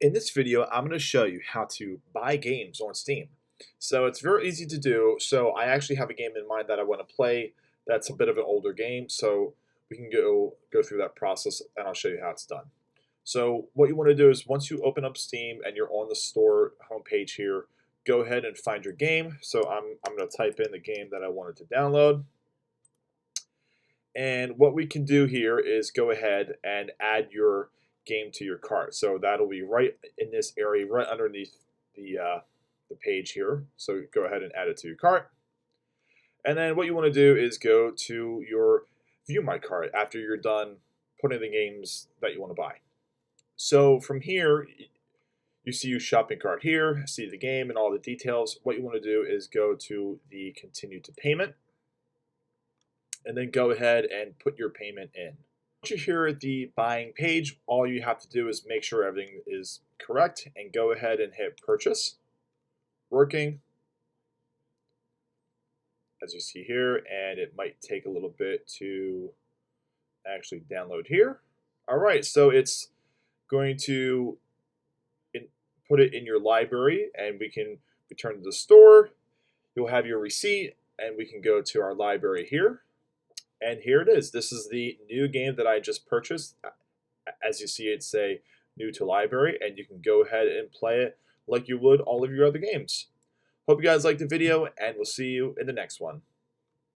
In this video, I'm going to show you how to buy games on Steam. So it's very easy to do. So I actually have a game in mind that I want to play that's a bit of an older game. So we can go through that process and I'll show you how it's done. So what you want to do is once you open up Steam and you're on the store homepage here, go ahead and find your game. So I'm going to type in the game that I wanted to download. And what we can do here is go ahead and add your game to your cart. So that'll be right in this area, right underneath the page here. So go ahead and add it to your cart. And then what you want to do is go to your View My Cart after you're done putting the games that you want to buy. So from here, you see your shopping cart here, see the game and all the details. What you want to do is go to the Continue to Payment, and then go ahead and put your payment in. Once you're here at the buying page, all you have to do is make sure everything is correct and go ahead and hit purchase. Working, as you see here, and it might take a little bit to actually download here. All right, so it's going to put it in your library, and we can return to the store. You'll have your receipt, and we can go to our library here. And here it is. This is the new game that I just purchased. As you see it say new to library, and you can go ahead and play it like you would all of your other games. Hope you guys liked the video, and we'll see you in the next one.